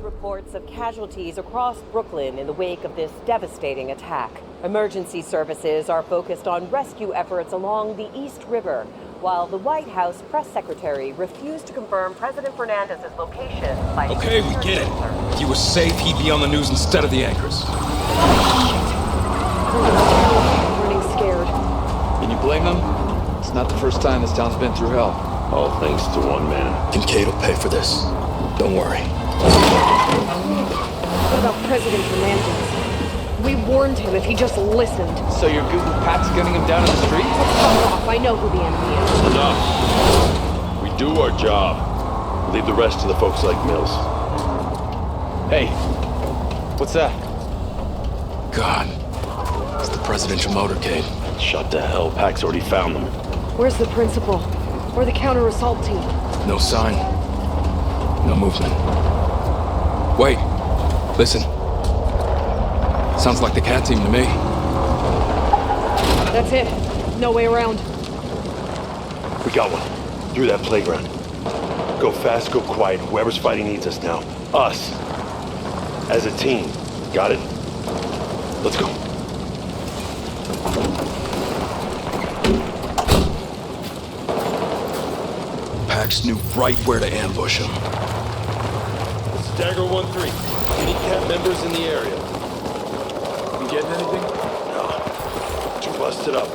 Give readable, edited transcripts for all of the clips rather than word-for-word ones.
reports of casualties across Brooklyn in the wake of this devastating attack. Emergency services are focused on rescue efforts along the East River, while the White House press secretary refused to confirm President Fernandez's location. Okay, we get it. If he was safe, he'd be on the news instead of the anchors. I'm running scared. Can you blame them? It's not the first time this town's been through hell. All thanks to one man. Kincaid will pay for this. Don't worry. What about President Fernandez? We warned him if he just listened. So your Google Pat's gunning him down in the street? Fuck off, I know who the enemy is. Enough. We do our job. Leave the rest to the folks like Mills. Hey, what's that? God. It's the presidential motorcade. Shut the hell. Pac's already found them. Where's the principal? Or the counter-assault team? No sign. No movement. Wait. Listen. Sounds like the cat team to me. That's it. No way around. We got one. Through that playground. Go fast, go quiet. Whoever's fighting needs us now. Us. As a team. Got it? Let's go. Pax knew right where to ambush him. This is Dagger 1-3. Any cat members in the area? You getting anything? No. Too busted up.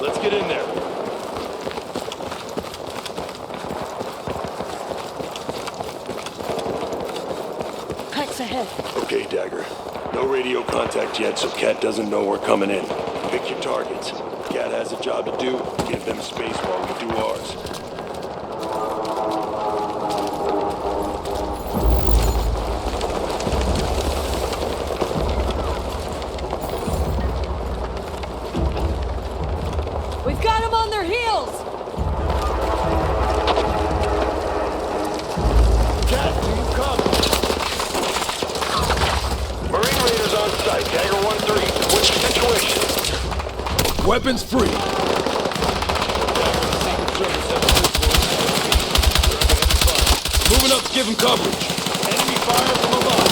Let's get in there. Pax ahead. Okay, Dagger. No radio contact yet, so Cat doesn't know we're coming in. Pick your targets. Cat has a job to do. Give them space while we do ours. We've got them on their heels! Cat, do you come? Marine Raiders on site. Dagger 1-3. What's the situation? Weapons free. Moving up to give him coverage. Enemy fire from above.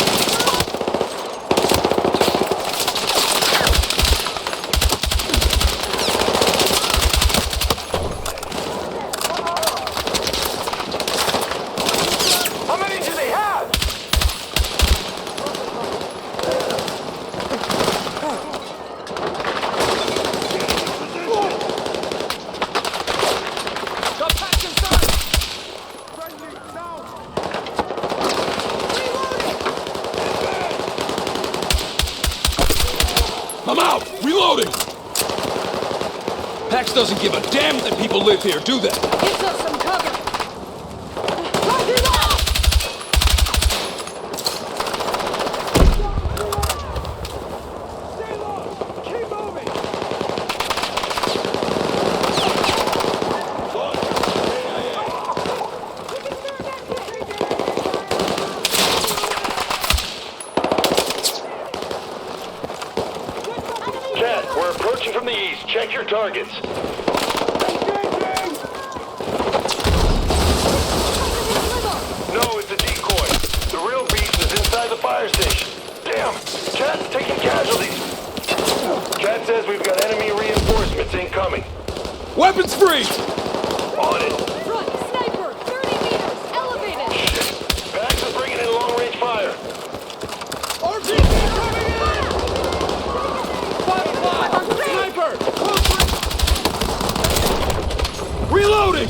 How many do they have? I'm out! Reloading! Pax doesn't give a damn that people live here, do they? Gives us some cover! Roger that! Stay low! Keep moving! Cat, we're approaching from the east. Check your targets. No, it's a decoy. The real beast is inside the fire station. Damn! Cat's taking casualties. Cat says we've got enemy reinforcements incoming. Weapons free! On it. Front, sniper! 30 meters! Elevated! Shit. Pax is bringing in long-range fire. Sniper! Reloading!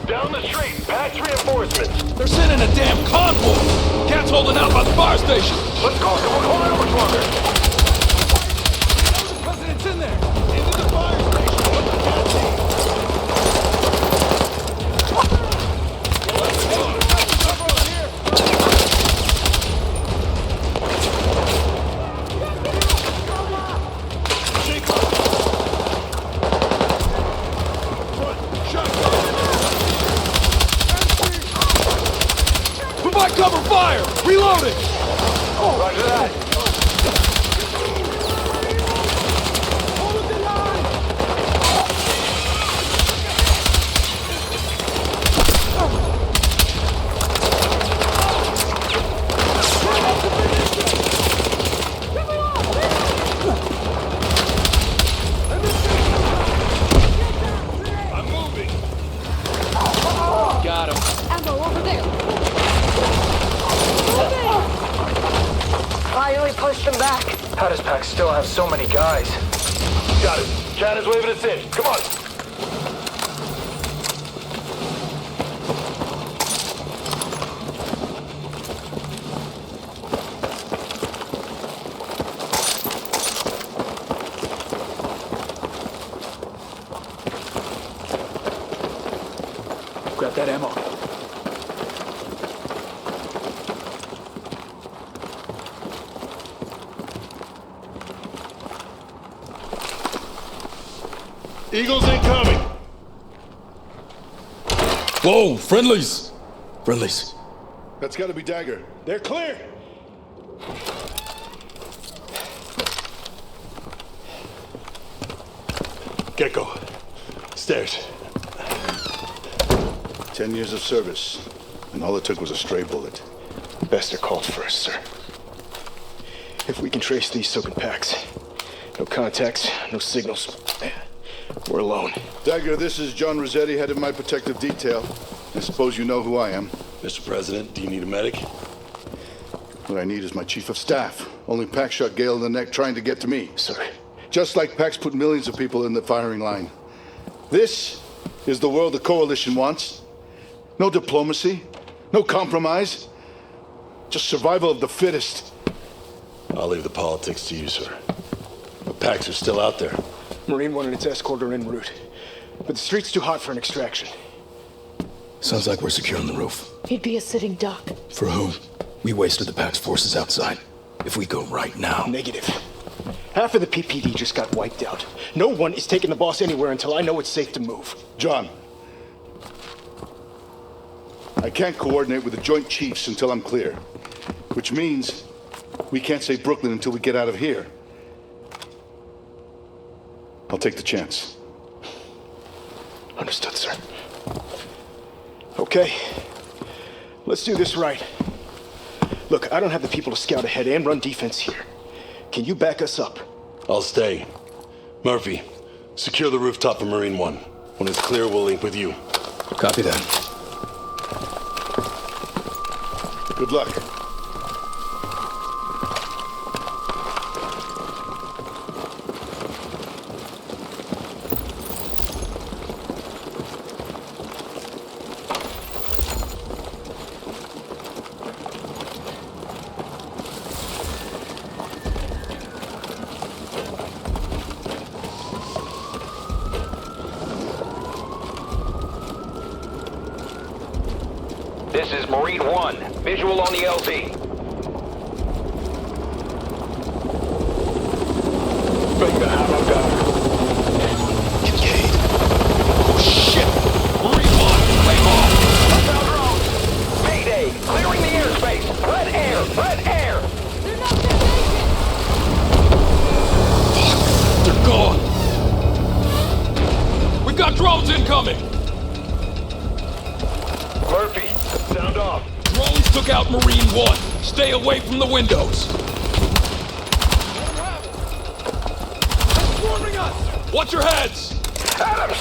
Down the street. Pax reinforcements. They're sending a damn convoy! Cat's holding out by the fire station! Let's go. We're going over longer. The president's in there! Into the fire station! What the cat team? Provide cover fire! Reloading! Roger that. How does Pax still have so many guys? Got it. China's waving us in. Come on. Grab that ammo. Eagles incoming. Whoa, friendlies! Friendlies. That's gotta be Dagger. They're clear. Gecko. Stairs. 10 years of service, and all it took was a stray bullet. Bester called first, sir. If we can trace these Sokan packs, no contacts, no signals, we're alone. Dagger, this is John Rossetti, head of my protective detail. I suppose you know who I am. Mr. President, do you need a medic? What I need is my chief of staff. Only Pax shot Gale in the neck trying to get to me. Sir. Just like Pax put millions of people in the firing line. This is the world the Coalition wants. No diplomacy, no compromise. Just survival of the fittest. I'll leave the politics to you, sir. The packs are still out there. Marine 1 and its escort are en route. But the street's too hot for an extraction. Sounds like we're secure on the roof. He'd be a sitting duck. For whom? We wasted the Pax forces outside. If we go right now... Negative. Half of the PPD just got wiped out. No one is taking the boss anywhere until I know it's safe to move. John. I can't coordinate with the Joint Chiefs until I'm clear. Which means we can't save Brooklyn until we get out of here. I'll take the chance. Understood, sir. Okay. Let's do this right. Look, I don't have the people to scout ahead and run defense here. Can you back us up? I'll stay. Murphy, secure the rooftop of Marine 1. When it's clear, we'll link with you. Copy that. Good luck. This is Marine 1. Visual on the LZ. Bring the hammer down. Kincaid. Oh, shit! Marine 1, wave off! Up our drones. Mayday. Clearing the airspace. Red air. Red air. They're not gonna make it! They're gone! We've got drones incoming! Murphy, sound off. Drones took out Marine 1. Stay away from the windows. They're swarming us! Watch your heads! Adams.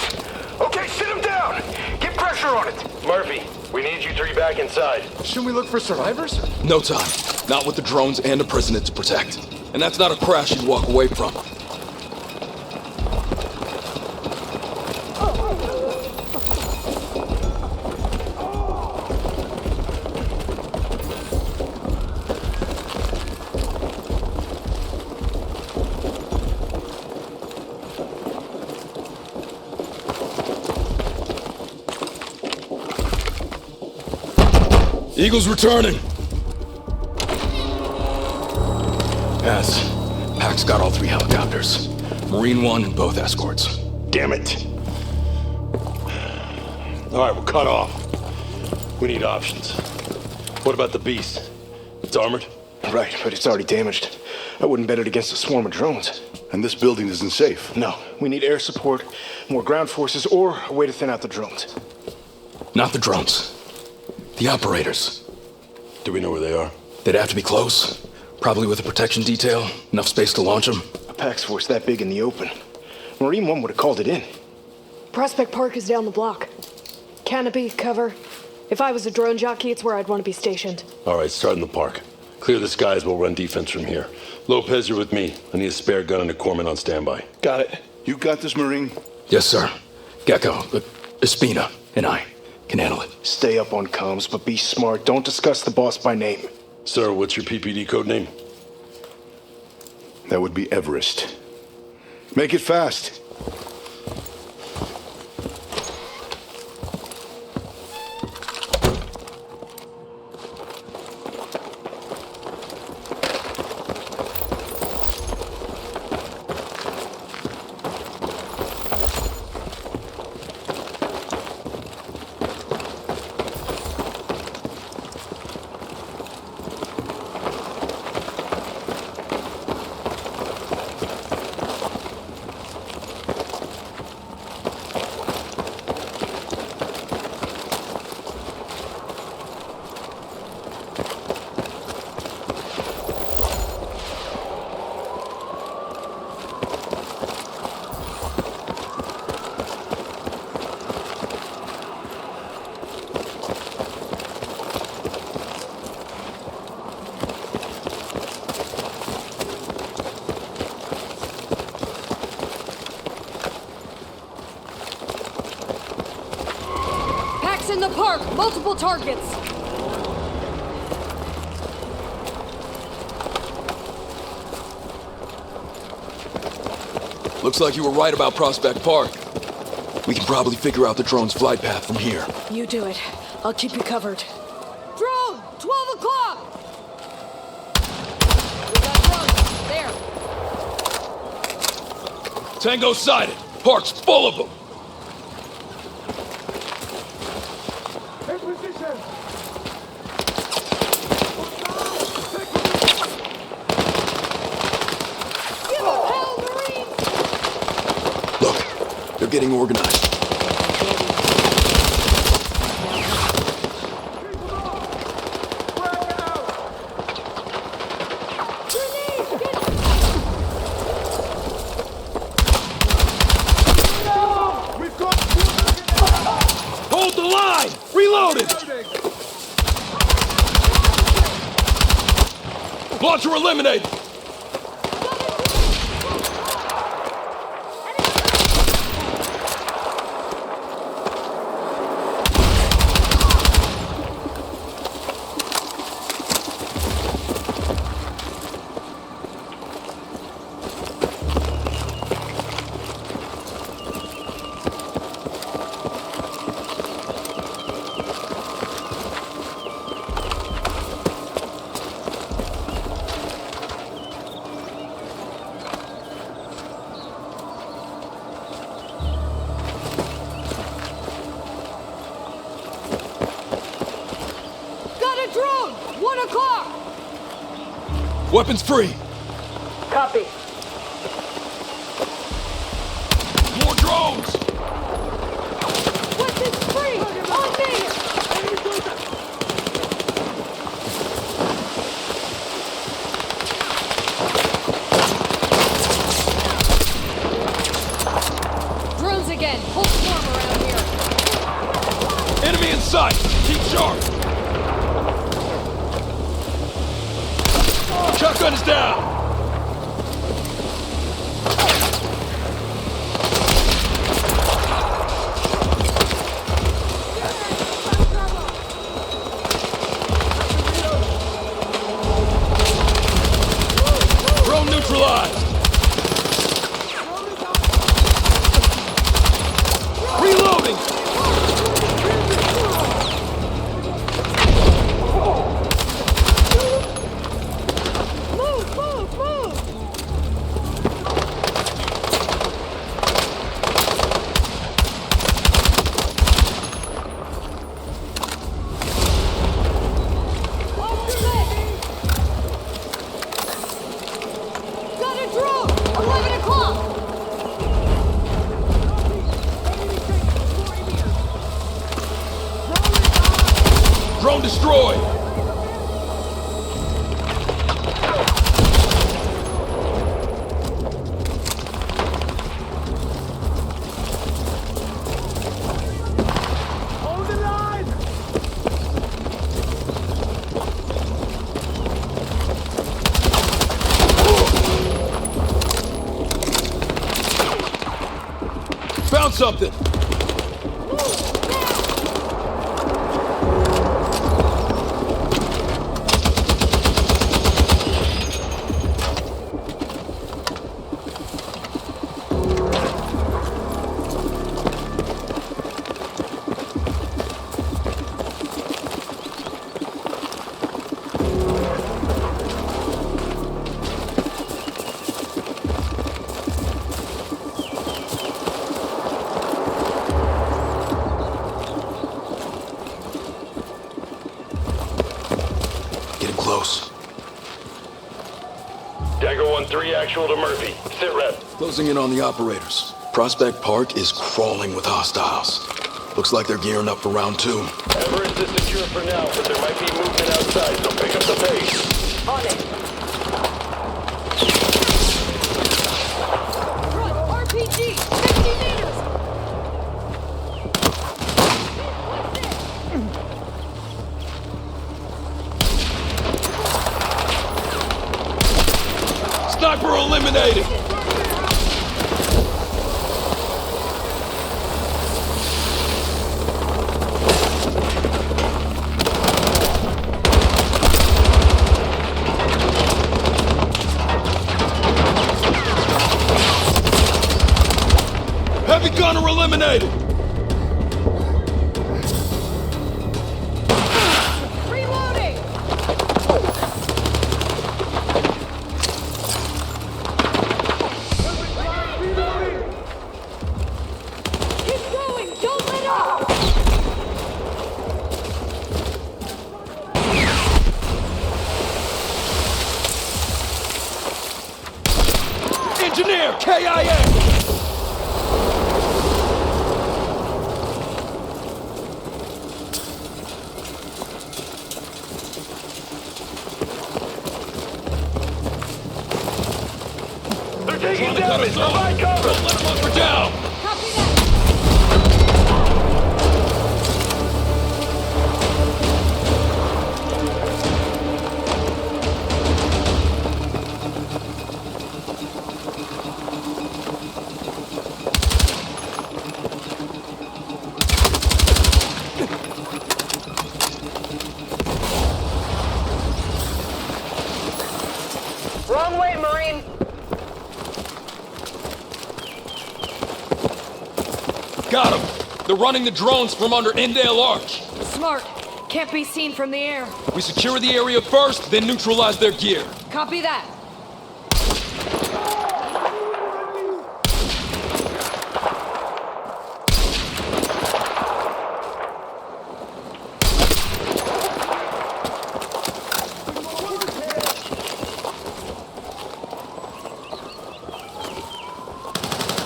Okay, sit him down. Get pressure on it. Murphy, we need you three back inside. Shouldn't we look for survivors? No time. Not with the drones and the president to protect. And that's not a crash you'd walk away from. Eagle's returning! Pass. Pax got all 3 helicopters. Marine 1 and both escorts. Damn it. All right, we're cut off. We need options. What about the Beast? It's armored? Right, but it's already damaged. I wouldn't bet it against a swarm of drones. And this building isn't safe. No, we need air support, more ground forces, or a way to thin out the drones. Not the drones. The operators. Do we know where they are? They'd have to be close. Probably with a protection detail. Enough space to launch them. A Pax force that big in the open. Marine 1 would have called it in. Prospect Park is down the block. Canopy, cover. If I was a drone jockey, it's where I'd want to be stationed. All right, start in the park. Clear the skies, we'll run defense from here. Lopez, you're with me. I need a spare gun and a corpsman on standby. Got it. You got this, Marine? Yes, sir. Gecko, Espina, and I can handle it. Stay up on comms, but be smart. Don't discuss the boss by name. Sir, what's your PPD code name? That would be Everest. Make it fast. In the park! Multiple targets! Looks like you were right about Prospect Park. We can probably figure out the drone's flight path from here. You do it. I'll keep you covered. Drone! 12 o'clock! We got drones. There. Tango sighted. Park's full of them. They're getting organized. Hold the line! Reloaded! Launcher eliminated! Drone! 1 o'clock! Weapons free! Copy. More drones! Weapons free! On me! Drones again! Hold form around here! Enemy in sight! Keep sharp! Shotgun is down! Drone neutralized! Reloading! Drone destroyed! Hold the line! something! Close. Dagger 1-3 actual to Murphy. Sit rep. Closing in on the operators. Prospect Park is crawling with hostiles. Looks like they're gearing up for round 2. Everest is secure for now, but there might be movement outside, so pick up the pace. On it. Front, RPG! 50 meters! Sniper eliminated! Heavy gunner eliminated! Reloading! Keep going! Don't let up! Engineer, KIA! They're taking damage! Provide cover! Don't let them hunker down! Copy that! Wrong way, Marine. Got them! They're running the drones from under Indale Arch. Smart. Can't be seen from the air. We secure the area first, then neutralize their gear. Copy that.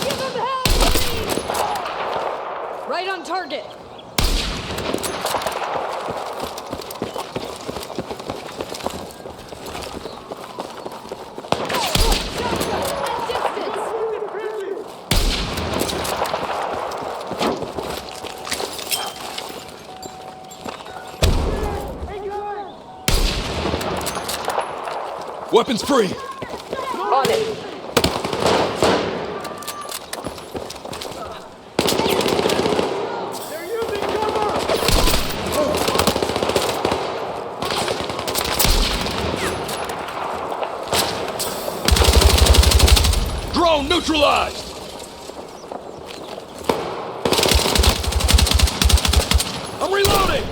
Give them hell! Right on target. Weapons free! On it. Drone neutralized! I'm reloading!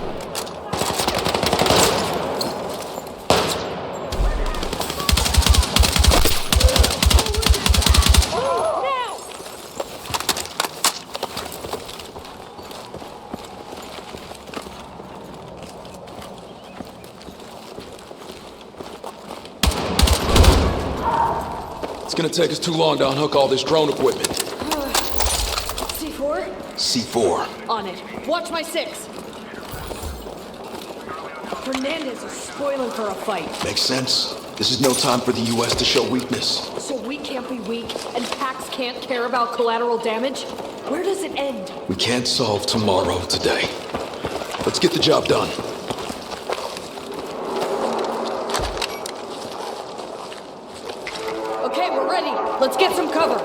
It's gonna take us too long to unhook all this drone equipment. C4? C4. On it. Watch my 6. Fernandez is spoiling for a fight. Makes sense. This is no time for the US to show weakness. So we can't be weak, and PAX can't care about collateral damage? Where does it end? We can't solve tomorrow today. Let's get the job done. Okay, we're ready. Let's get some cover.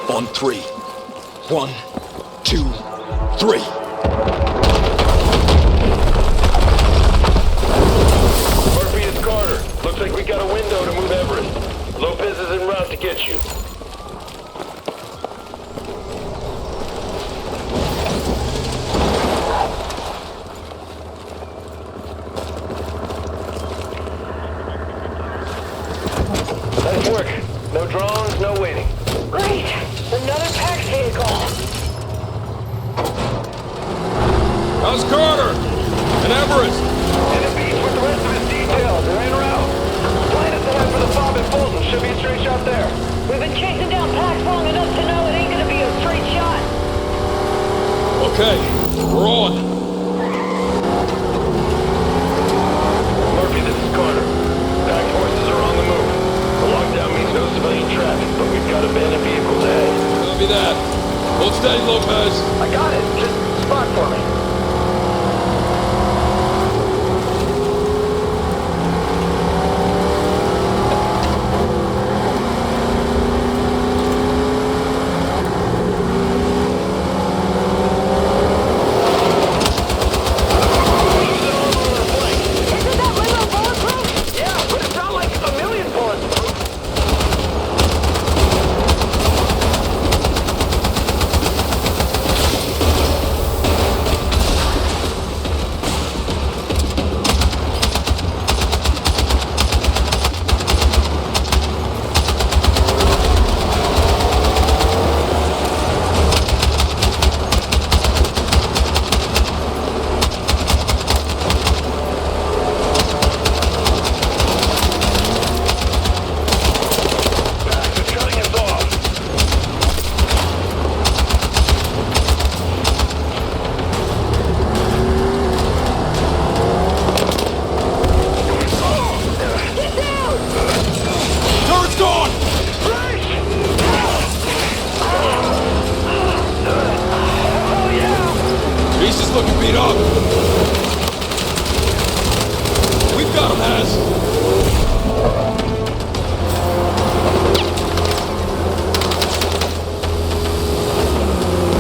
On 3. 1, 2, 3. Murphy, it's Carter. Looks like we got a window to move Everest. Lopez is en route to get you. Nice work. No drones, no waiting. Great! Another PAX vehicle! How's Carter? And Everest? In the beach with the rest of his details. They're en route. Plan is to head for the fob at Fulton. Should be a straight shot there. We've been chasing down PAX long enough to know it ain't gonna be a straight shot. Okay, we're on. Murphy, this is Carter. Pack forces are on the move. The lockdown means no civilian traffic, but we've got abandoned vehicles ahead. Copy that. Hold steady, Lopez. I got it. Just spot for me. Isn't that limo bulletproof? Yeah, but it's not like a million bullets. Pax is cutting us off. Turret's gone! Beast is looking beat up. We've got him, Haz.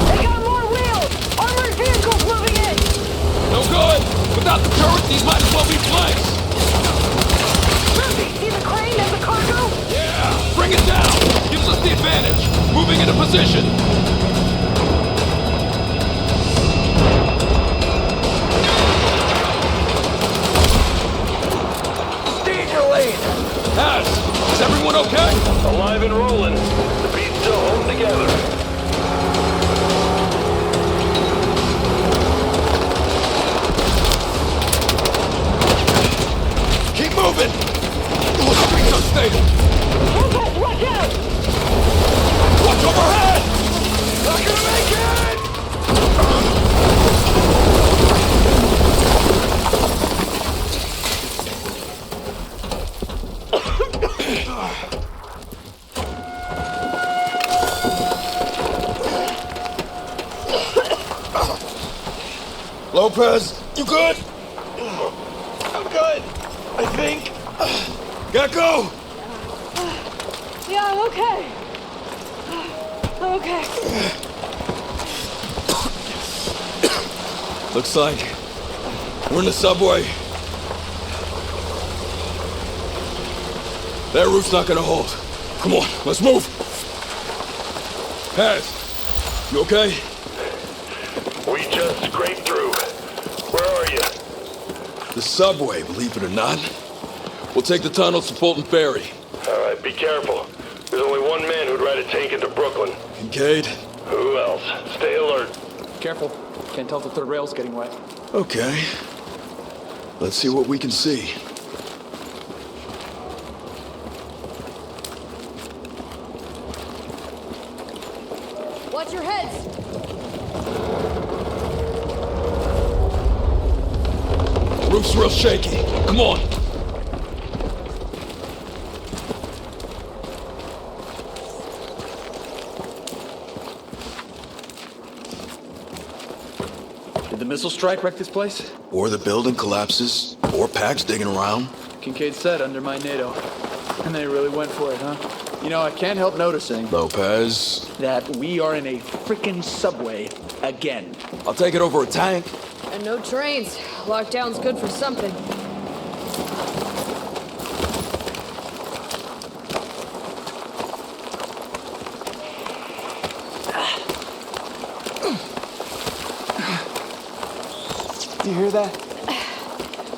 They got more wheels! Armored vehicles moving in! No good. Without the turret, these might as well be flanks. Murphy, see the crane and the cargo? Yeah, bring it down. Gives us the advantage. Moving into position. Steed your lead. Haz, is everyone okay? Alive and rolling. The beat's still holding together. Keep moving. The streets unstable. Lopez, watch out! Watch overhead. Not gonna make it! Lopez, you good? I'm good. I think. Gecko! Yeah, I'm okay. I'm okay. Looks like we're in the subway. That roof's not gonna hold. Come on, let's move. Haz, you okay? We just scraped through. Where are you? The subway, believe it or not. We'll take the tunnels to Fulton Ferry. All right, be careful. There's only one man who'd ride a tank into Brooklyn. Kincaid? Who else? Stay alert. Careful. Can't tell if the third rail's getting wet. Okay. Let's see what we can see. Watch your heads! Roof's real shaky. Come on. Did the missile strike wreck this place? Or the building collapses, or PAX digging around. Kincaid said undermine NATO. And they really went for it, huh? You know, I can't help noticing Lopez. that we are in a frickin' subway again. I'll take it over a tank. And no trains. Lockdown's good for something. You hear that?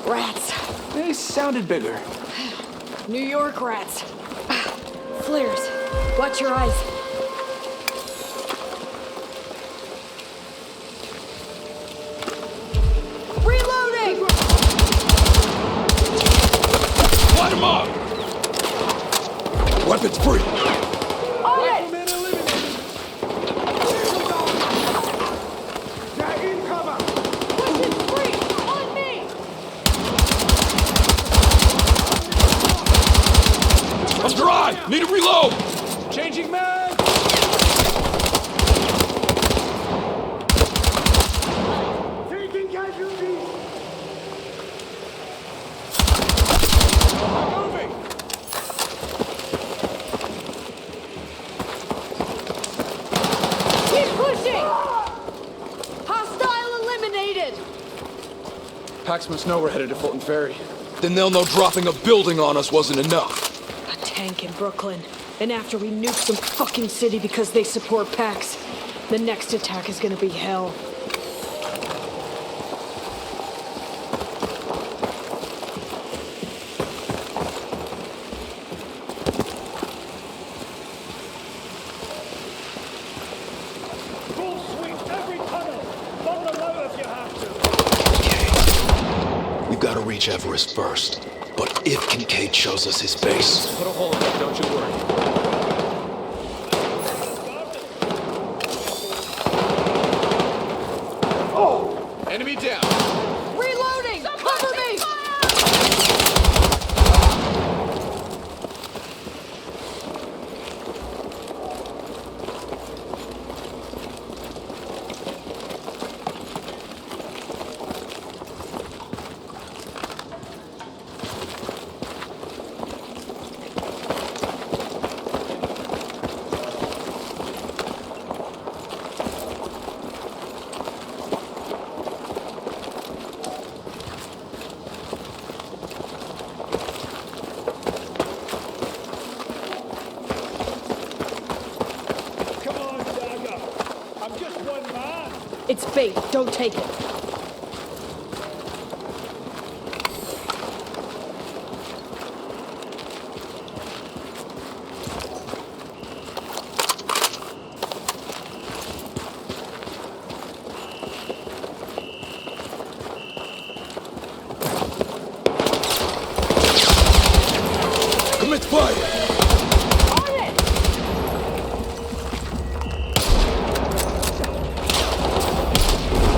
Rats. They sounded bigger. New York rats. Flares. Watch your eyes. Reloading! Light him up! Weapons free! On it! Weapons free! On me! I'm dry! Need a reload! Changing mag! Taking casualties! Moving! Keep pushing! Hostile eliminated! Pax must know we're headed to Fulton Ferry. Then they'll know dropping a building on us wasn't enough. A tank in Brooklyn. And after we nuke some fucking city because they support PAX, the next attack is gonna be hell. Full sweep every tunnel! Bomb them out if you have to! We've got to reach Everest first. But if Kincaid shows us his base... Put a hole in it, don't you worry. Enemy down! Reloading! Cover me! Come on, Dagger! I'm just one man! It's bait. Don't take it. Commit fire! On it!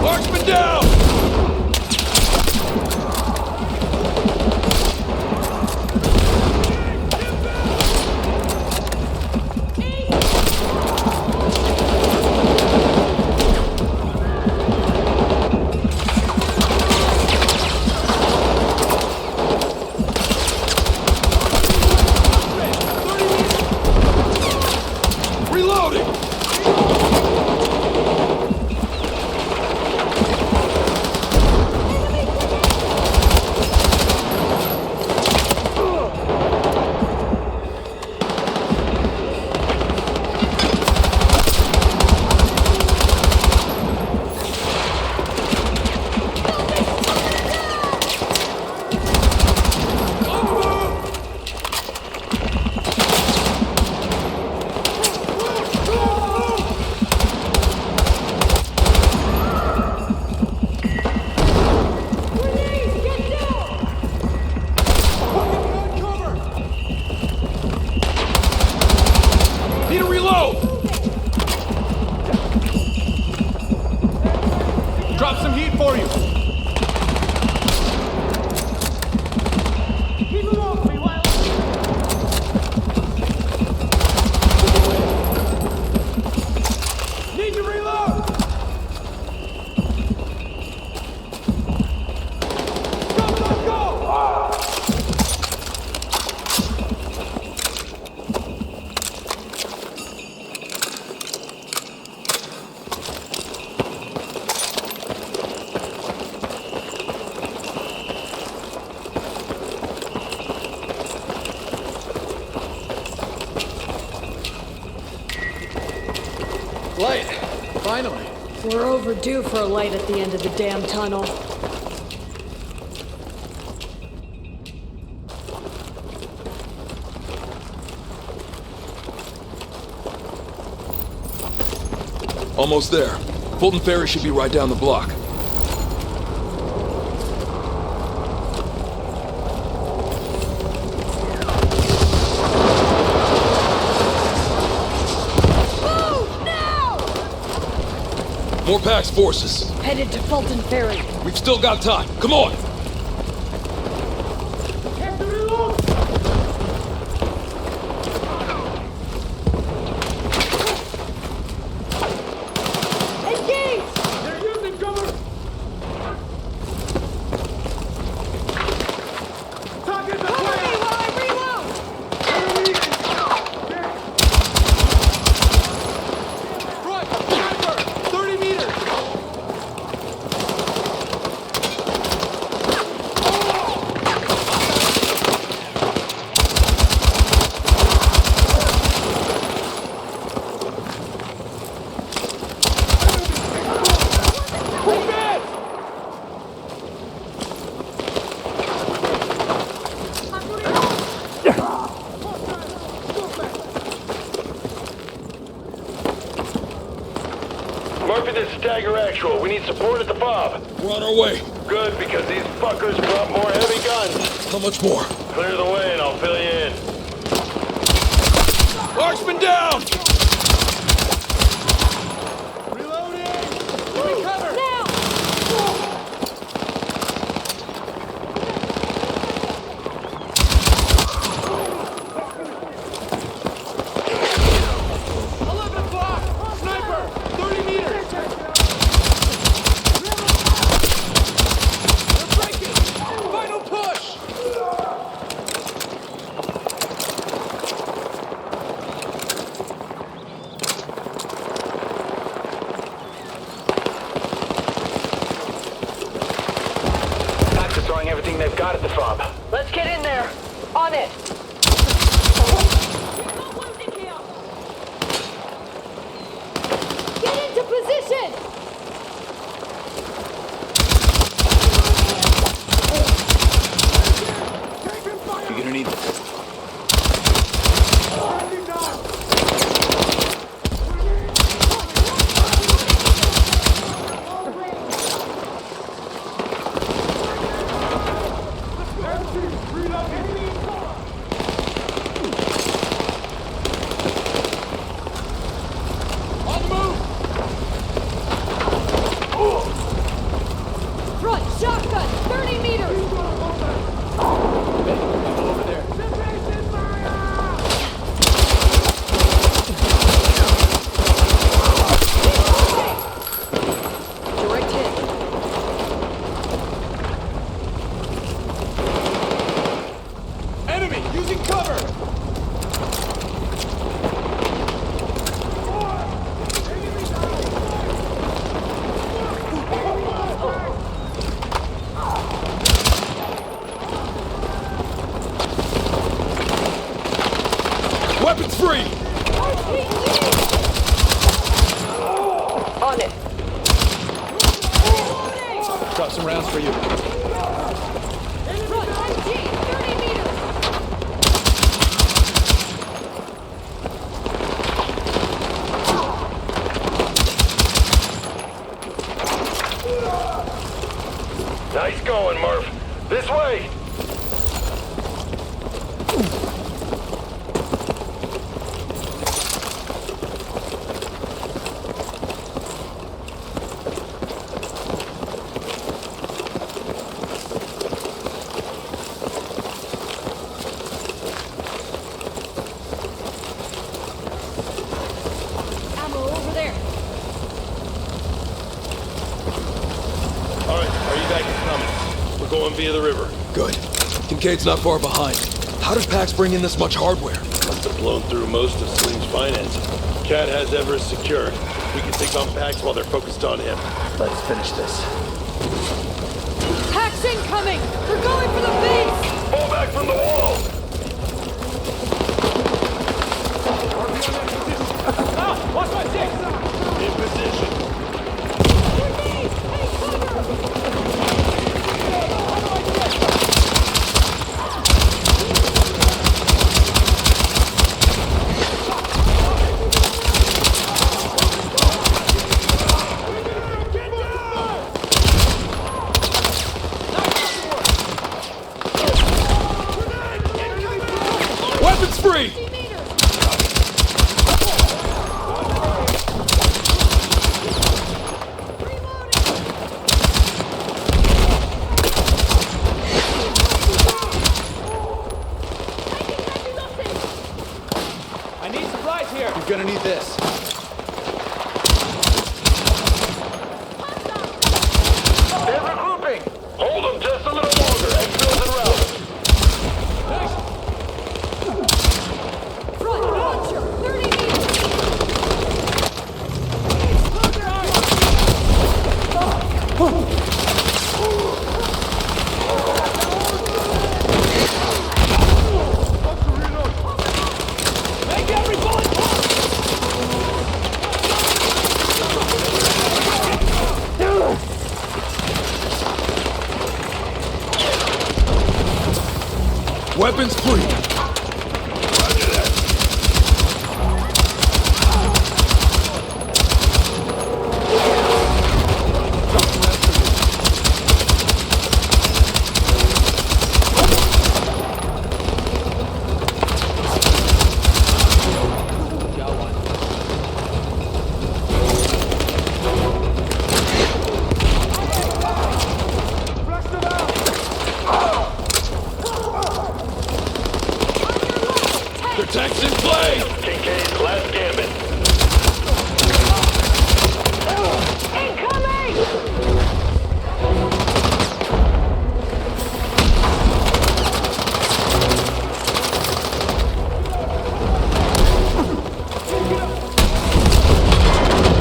Marksman down! Reloading! Light! Finally! We're overdue for a light at the end of the damn tunnel. Almost there. Fulton Ferry should be right down the block. Move now! More Pax forces. Headed to Fulton Ferry. We've still got time. Come on! Murphy, this is Stagger Actual. We need support at the fob. We're on our way. Good, because these fuckers brought more heavy guns. How much more? Clear the way and I'll fill you in. Marksman down! Everything they've got at the fob. Let's get in there. On it. Get into position. You're gonna need this. Front, shotgun, 30 meters! Over there. Direct hit. Enemy! Using cover! Weapons free! On it. Drop some rounds for you. Front, MG, 30 meters! Nice going, Murph. This way! Ammo over there. All right, our evac is coming. We're going via the river. Good. Kincaid's not far behind. How did Pax bring in this much hardware? Must have blown through most of Salim's financing. Cat has Everest secured. We can take on Pax while they're focused on him. Let's finish this. Pax incoming! We're going for the base! Fall back from the wall! Watch my six! this. They're regrouping! Hold them just a little longer. Exfil's en route. Front launcher! 30 meters! Make every bullet count! Weapons free. Protection play! Kincaid's last gambit.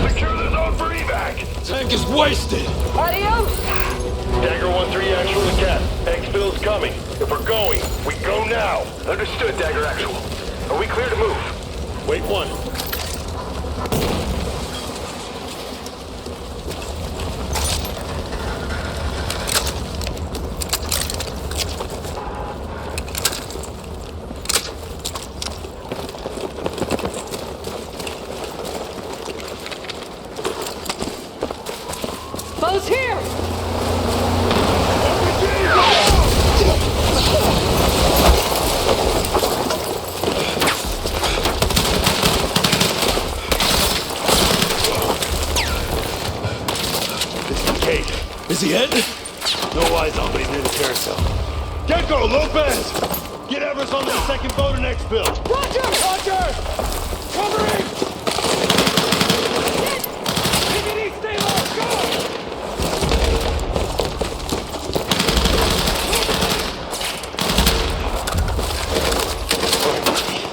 Secure the zone for evac! Tank is wasted. Adios! Dagger 1-3 actual to Cat. Exfil's coming. If we're going, we go now. Understood, Dagger actual. Are we clear to move? Wait one. Foe's here! Is he hit? No eyes on, but he's near the carousel. Gecko, Lopez! Get Everest on that second boat and exfil. Roger! Roger! Covering! Take it east, stay low! Go!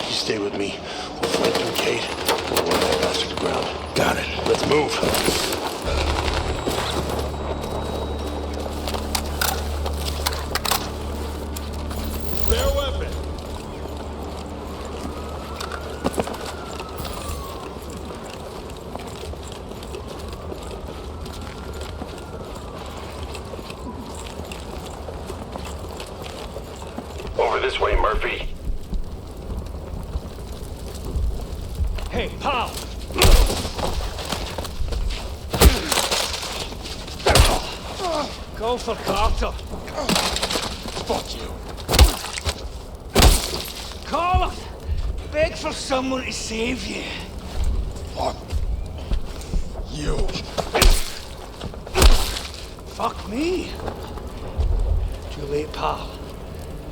You stay with me. We'll flank Kincaid. We'll run that bastard to ground. Got it. Let's move. Over this way, Murphy. Hey, pal! Go for Carter. Fuck you. Call him! Beg for someone to save you. Fuck you. Fuck me. Too late, pal.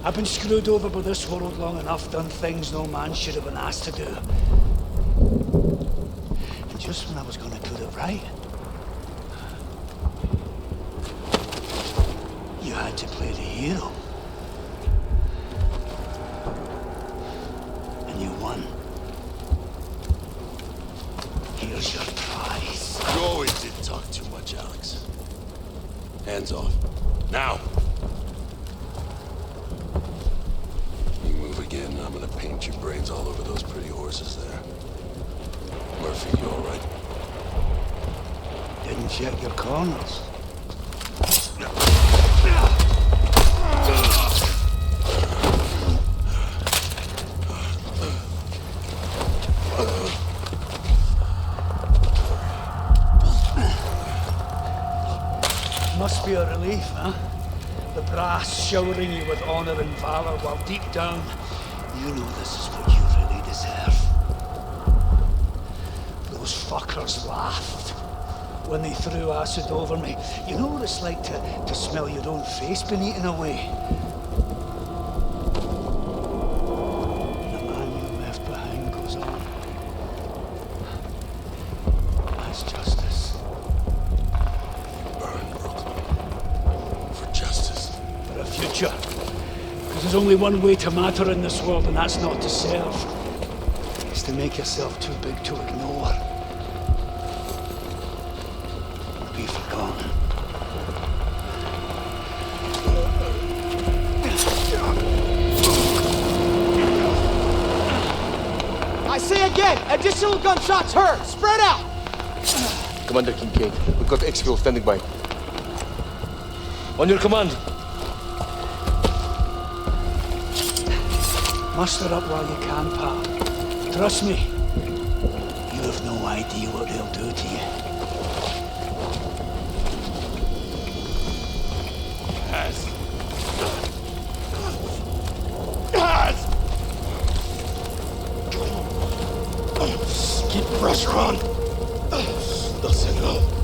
I've been screwed over by this world long enough, done things no man should have been asked to do. And just when I was gonna put it right, you had to play the hero. And you won. Here's your prize. You always did talk too much, Alex. Hands off. Now! You move again, I'm gonna paint your brains all over those pretty horses there. Murphy, you alright? Didn't check your corners. Must be a relief, huh? The brass showering you with honor and valor while deep down, you know this is what you really deserve. Those fuckers laughed when they threw acid over me. You know what it's like to smell your own face being eaten away? The man you left behind goes on. There's only one way to matter in this world, and that's not to serve. It's to make yourself too big to ignore. Be forgotten. I say again, additional gunshots heard. Spread out. Commander Kincaid, we've got exfil standing by. On your command. Muster up while you can, pal. Trust me, you have no idea what they'll do to you. Yes. Yes. Keep pressure on. Doesn't go.